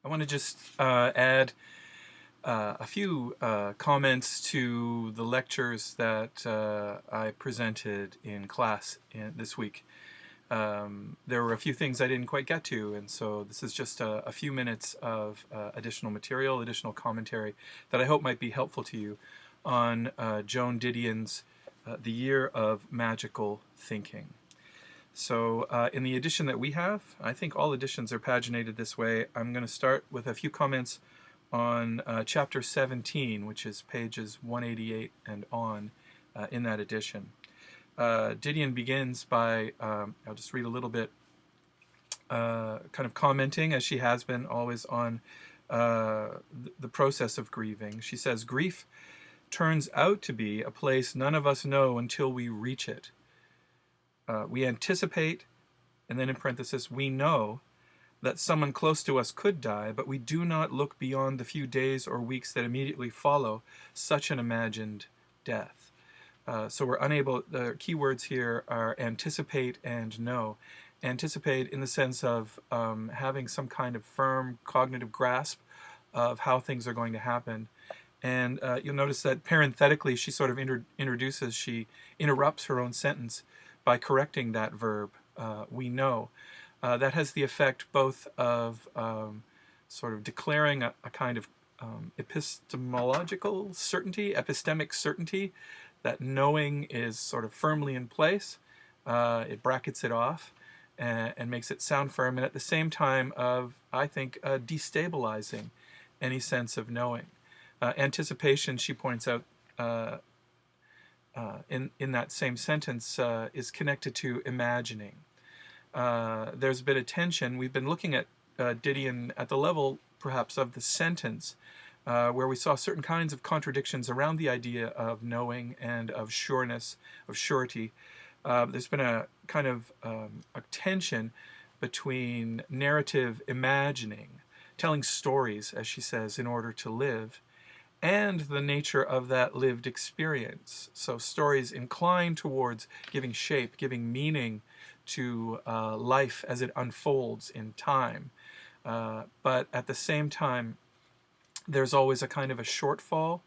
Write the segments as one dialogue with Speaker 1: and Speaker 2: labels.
Speaker 1: I want to just add a few comments to the lectures that I presented in class this week. There were a few things I didn't quite get to, and so this is just a few minutes of additional material, additional commentary that I hope might be helpful to you on Joan Didion's The Year of Magical Thinking. So in the edition that we have, I think all editions are paginated this way. I'm going to start with a few comments on chapter 17, which is pages 188 and on in that edition. Didion begins by, I'll just read a little bit, kind of commenting, as she has been always, on the process of grieving. She says, "Grief turns out to be a place none of us know until we reach it. We anticipate, and then in parenthesis, we know that someone close to us could die, but we do not look beyond the few days or weeks that immediately follow such an imagined death." So we're unable, the key words here are anticipate and know. Anticipate in the sense of having some kind of firm cognitive grasp of how things are going to happen. And you'll notice that parenthetically she sort of introduces, she interrupts her own sentence by correcting that verb, we know. That has the effect both of sort of declaring a kind of epistemological certainty, epistemic certainty, that knowing is sort of firmly in place. It brackets it off and makes it sound firm, and at the same time of, I think, destabilizing any sense of knowing. Anticipation, she points out, in that same sentence, is connected to imagining. There's been a tension. We've been looking at Didion at the level, perhaps, of the sentence, where we saw certain kinds of contradictions around the idea of knowing and of sureness, of surety. There's been a kind of a tension between narrative imagining, telling stories, as she says, in order to live, and the nature of that lived experience. So stories incline towards giving shape, giving meaning to life as it unfolds in time. But at the same time, there's always a kind of a shortfall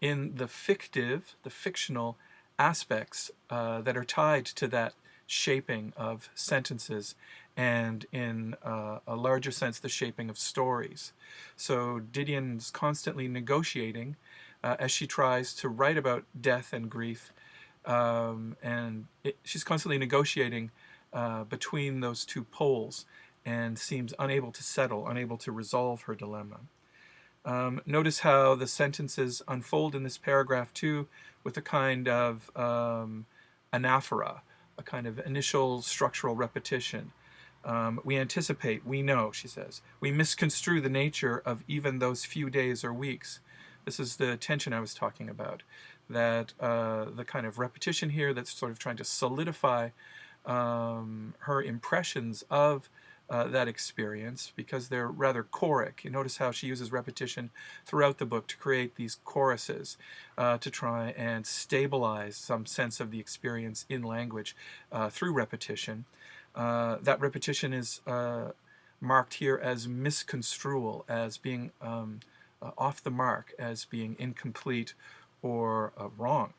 Speaker 1: in the fictive, the fictional aspects that are tied to that shaping of sentences, and in a larger sense, the shaping of stories. So Didion's constantly negotiating as she tries to write about death and grief, she's constantly negotiating between those two poles and seems unable to settle, unable to resolve her dilemma. Notice how the sentences unfold in this paragraph too, with a kind of anaphora, a kind of initial structural repetition. We anticipate, we know, she says. We misconstrue the nature of even those few days or weeks. This is the tension I was talking about, that the kind of repetition here that's sort of trying to solidify her impressions of that experience, because they're rather choric. You notice how she uses repetition throughout the book to create these choruses, to try and stabilize some sense of the experience in language through repetition. That repetition is marked here as misconstrual, as being off the mark, as being incomplete or wrong.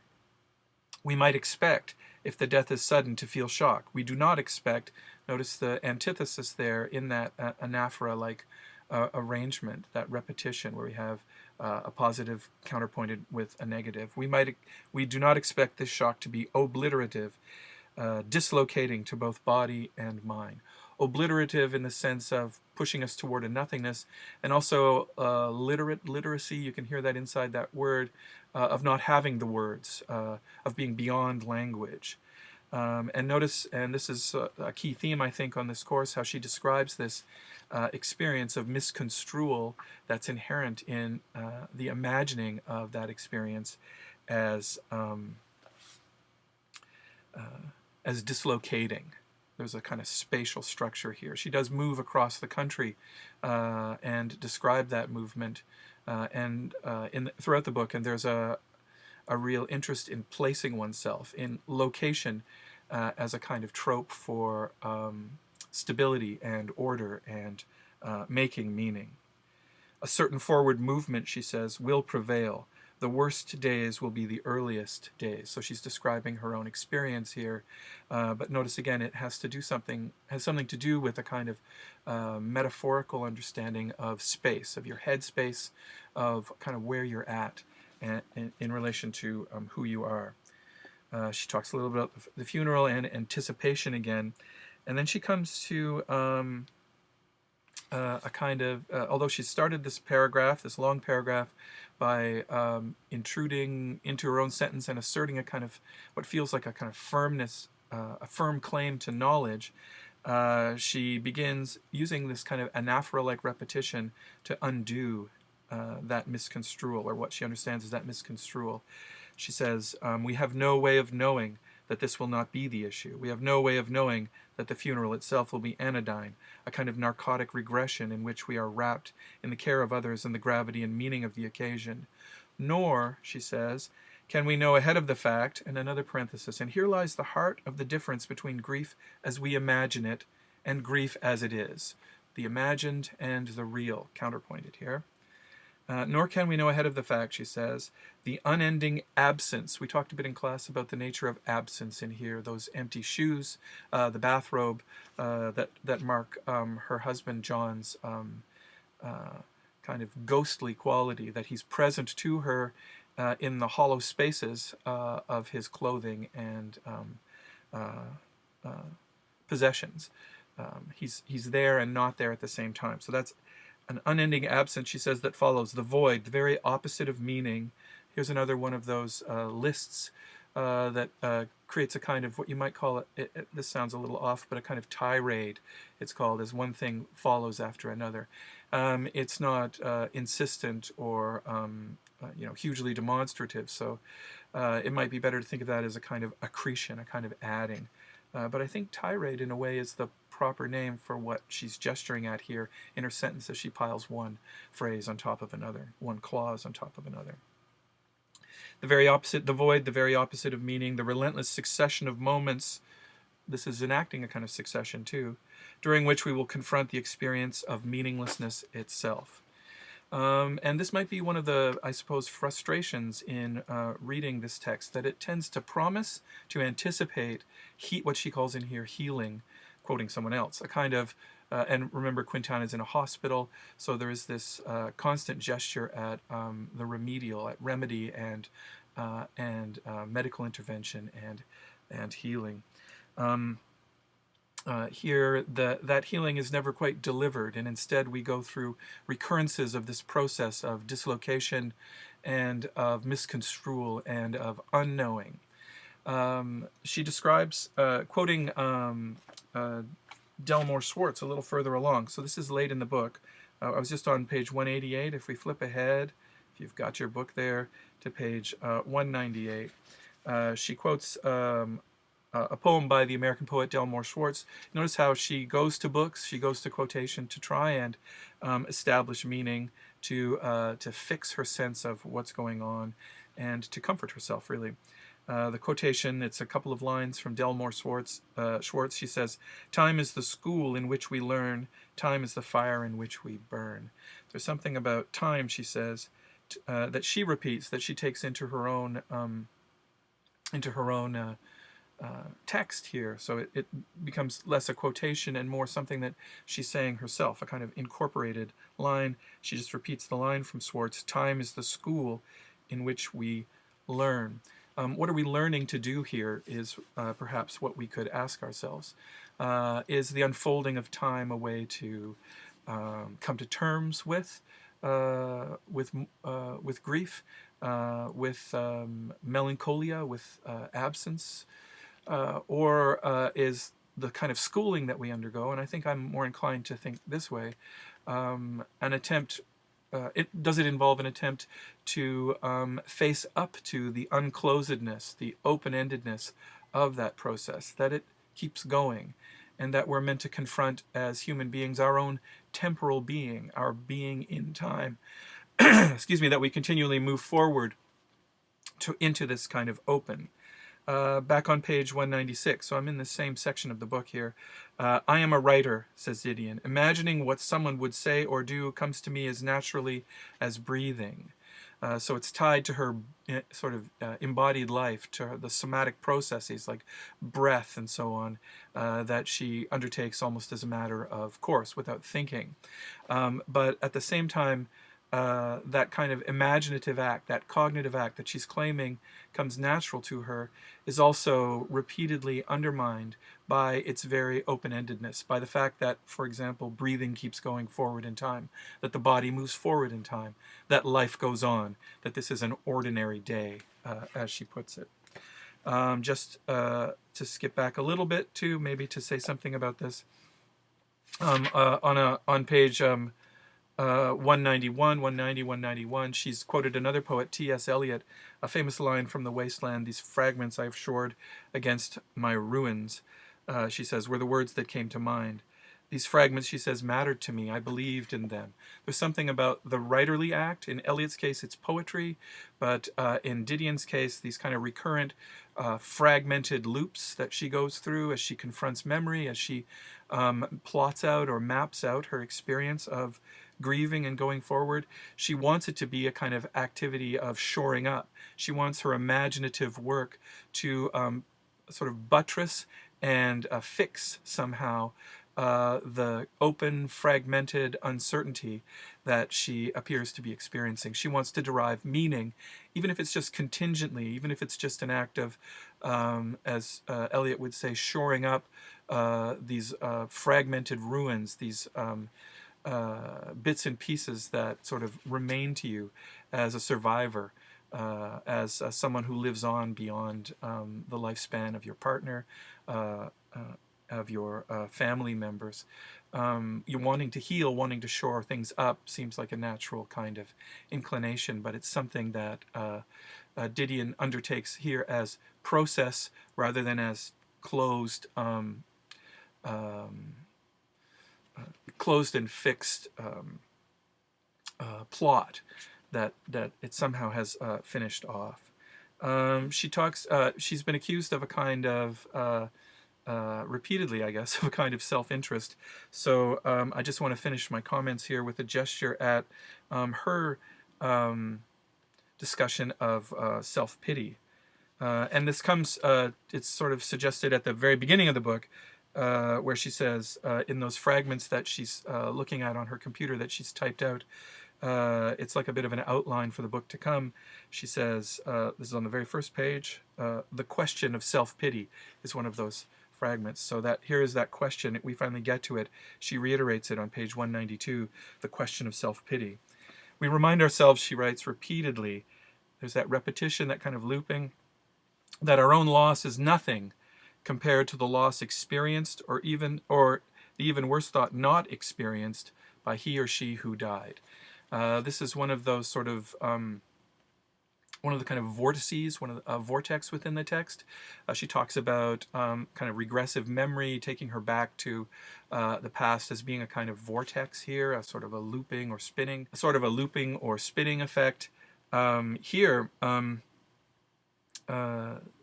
Speaker 1: We might expect, if the death is sudden, to feel shock. We do not expect, notice the antithesis there in that anaphora-like arrangement, that repetition where we have a positive counterpointed with a negative. We do not expect this shock to be obliterative, dislocating to both body and mind. Obliterative in the sense of pushing us toward a nothingness, and also literacy, you can hear that inside that word, of not having the words, of being beyond language. And notice, and this is a key theme, I think, on this course, how she describes this experience of misconstrual that's inherent in the imagining of that experience as dislocating. There's a kind of spatial structure here. She does move across the country and describe that movement throughout the book, and there's a real interest in placing oneself in location as a kind of trope for stability and order and making meaning. A certain forward movement, she says, will prevail. The worst days will be the earliest days. So she's describing her own experience here, but notice again it has something to do with a kind of metaphorical understanding of space, of your head space, of kind of where you're at in relation to who you are. She talks a little bit about the funeral and anticipation again, and then she comes to a kind of, although she started this paragraph, this long paragraph, by intruding into her own sentence and asserting a kind of, what feels like a kind of firmness, a firm claim to knowledge, she begins using this kind of anaphora-like repetition to undo that misconstrual, or what she understands as that misconstrual. She says, we have no way of knowing that this will not be the issue. We have no way of knowing that the funeral itself will be anodyne, a kind of narcotic regression in which we are wrapped in the care of others and the gravity and meaning of the occasion. Nor, she says, can we know ahead of the fact, and another parenthesis, and here lies the heart of the difference between grief as we imagine it and grief as it is. The imagined and the real, counterpointed here. Nor can we know ahead of the fact, she says, the unending absence. We talked a bit in class about the nature of absence in here, those empty shoes, the bathrobe that mark her husband John's kind of ghostly quality, that he's present to her in the hollow spaces of his clothing and possessions. He's there and not there at the same time. So that's an unending absence, she says, that follows. The void, the very opposite of meaning. Here's another one of those lists that creates a kind of, what you might call it, this sounds a little off, but a kind of tirade, it's called, as one thing follows after another. It's not insistent or hugely demonstrative, so it might be better to think of that as a kind of accretion, a kind of adding. But I think tirade, in a way, is the proper name for what she's gesturing at here in her sentence as she piles one phrase on top of another, one clause on top of another. The very opposite, the void, the very opposite of meaning, the relentless succession of moments, this is enacting a kind of succession too, during which we will confront the experience of meaninglessness itself. And this might be one of the, I suppose, frustrations in reading this text, that it tends to promise, to anticipate what she calls in here healing, quoting someone else, a kind of, and remember Quintana is in a hospital, so there is this constant gesture at the remedial, at remedy and medical intervention and healing. Here, that healing is never quite delivered, and instead we go through recurrences of this process of dislocation and of misconstrual and of unknowing. She describes, quoting Delmore Schwartz a little further along, so this is late in the book. I was just on page 188. If we flip ahead, if you've got your book there, to page 198, she quotes a poem by the American poet Delmore Schwartz. Notice how she goes to books, she goes to quotation to try and establish meaning, to fix her sense of what's going on, and to comfort herself, really. The quotation, it's a couple of lines from Delmore Schwartz. She says, "Time is the school in which we learn. Time is the fire in which we burn." There's something about time, she says, that she repeats, that she takes into her own text here. So it becomes less a quotation and more something that she's saying herself, a kind of incorporated line. She just repeats the line from Schwartz, "Time is the school in which we learn." What are we learning to do here is perhaps what we could ask ourselves. Is the unfolding of time a way to come to terms with grief, with melancholia, with absence, or is the kind of schooling that we undergo, and I think I'm more inclined to think this way, an attempt, does it involve an attempt to face up to the unclosedness, the open-endedness of that process, that it keeps going, and that we're meant to confront as human beings our own temporal being, our being in time, excuse me, that we continually move forward into this kind of open. back on page 196, so I'm in the same section of the book here. I am a writer, says Didion. Imagining what someone would say or do comes to me as naturally as breathing. So it's tied to her sort of embodied life, to the somatic processes like breath and so on, that she undertakes almost as a matter of course, without thinking. But at the same time, that kind of imaginative act, that cognitive act that she's claiming comes natural to her, is also repeatedly undermined by its very open-endedness, by the fact that, for example, breathing keeps going forward in time, that the body moves forward in time, that life goes on, that this is an ordinary day, as she puts it. Just to skip back a little bit too, maybe to say something about this, on page 191, 190, 191, she's quoted another poet, T.S. Eliot, a famous line from The Wasteland, "These fragments I've shored against my ruins," she says, "were the words that came to mind. These fragments," she says, "mattered to me. I believed in them." There's something about the writerly act. In Eliot's case, it's poetry, but in Didion's case, these kind of recurrent fragmented loops that she goes through as she confronts memory, as she plots out or maps out her experience of grieving and going forward. She wants it to be a kind of activity of shoring up. She wants her imaginative work to sort of buttress and fix somehow the open, fragmented uncertainty that she appears to be experiencing. She wants to derive meaning, even if it's just contingently, even if it's just an act of, as Eliot would say, shoring up these fragmented ruins, these bits and pieces that sort of remain to you as a survivor, as someone who lives on beyond the lifespan of your partner, of your family members. You're wanting to heal, wanting to shore things up seems like a natural kind of inclination, but it's something that Didion undertakes here as process rather than as closed closed and fixed plot that it somehow has finished off. She talks. She's been accused of a kind of repeatedly, I guess, of a kind of self-interest. So I just want to finish my comments here with a gesture at her discussion of self-pity. And this comes, it's sort of suggested at the very beginning of the book, where she says, in those fragments that she's looking at on her computer that she's typed out, it's like a bit of an outline for the book to come. She says, this is on the very first page, the question of self-pity is one of those fragments. So that here is that question. We finally get to it. She reiterates it on page 192, the question of self-pity. We remind ourselves, she writes repeatedly, there's that repetition, that kind of looping, that our own loss is nothing compared to the loss experienced or the even worse thought not experienced by he or she who died. This is one of those sort of one of the kind of vortices, one of the vortex within the text. She talks about kind of regressive memory, taking her back to the past as being a kind of vortex here, a sort of a looping or spinning, effect. Here,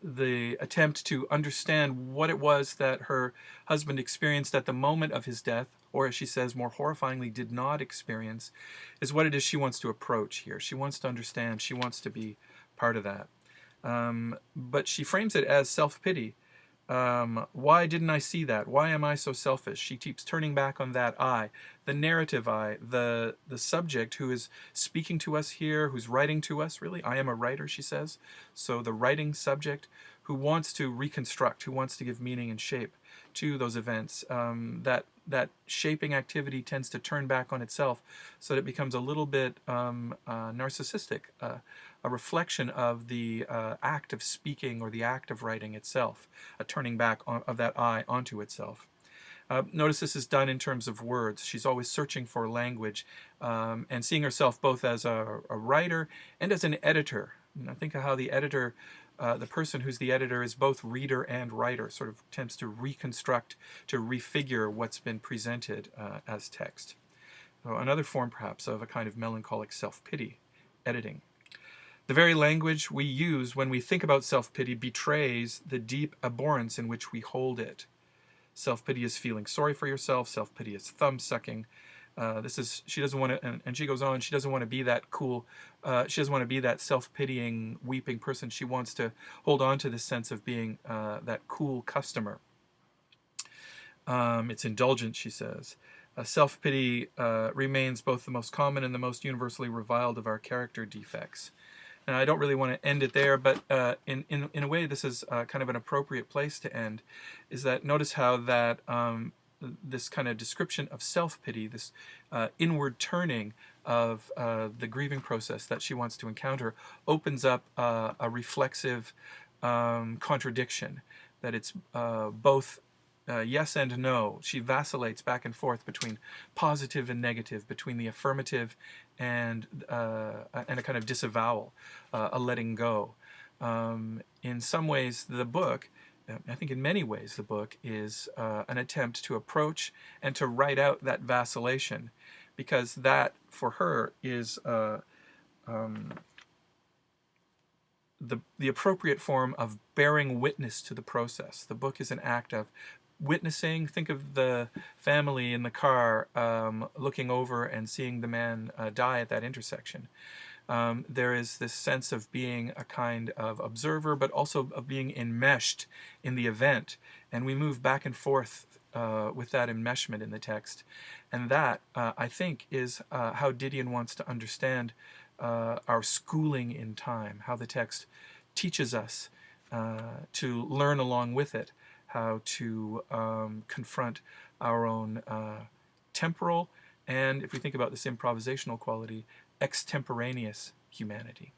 Speaker 1: the attempt to understand what it was that her husband experienced at the moment of his death, or as she says more horrifyingly, did not experience, is what it is she wants to approach here. She wants to understand, she wants to be part of that. But she frames it as self-pity. Why didn't I see that? Why am I so selfish? She keeps turning back on that I, the narrative I, the subject who is speaking to us here, who's writing to us, really. I am a writer, she says. So the writing subject who wants to reconstruct, who wants to give meaning and shape to those events. That shaping activity tends to turn back on itself so that it becomes a little bit narcissistic, a reflection of the act of speaking or the act of writing itself, a turning back of that I onto itself. Notice this is done in terms of words. She's always searching for language and seeing herself both as a writer and as an editor. And I think of how the editor, the person who's the editor, is both reader and writer, sort of attempts to reconstruct, to refigure what's been presented as text. So another form, perhaps, of a kind of melancholic self-pity, editing. The very language we use when we think about self-pity betrays the deep abhorrence in which we hold it. Self-pity is feeling sorry for yourself. Self-pity is thumb-sucking. She doesn't want to, and she goes on, she doesn't want to be that cool, she doesn't want to be that self-pitying, weeping person. She wants to hold on to this sense of being that cool customer. It's indulgent, she says. Self-pity remains both the most common and the most universally reviled of our character defects. And I don't really want to end it there, but in a way, this is kind of an appropriate place to end. Is that notice how that this kind of description of self-pity, this inward turning of the grieving process that she wants to encounter, opens up a reflexive contradiction. That it's both yes and no. She vacillates back and forth between positive and negative, between the affirmative and a kind of disavowal, a letting go. In some ways, the book, I think in many ways, the book is an attempt to approach and to write out that vacillation, because that, for her, is the appropriate form of bearing witness to the process. The book is an act of witnessing. Think of the family in the car looking over and seeing the man die at that intersection. There is this sense of being a kind of observer, but also of being enmeshed in the event. And we move back and forth with that enmeshment in the text. And that, I think, is how Didion wants to understand our schooling in time, how the text teaches us to learn along with it, how to confront our own temporal and, if we think about this improvisational quality, extemporaneous humanity.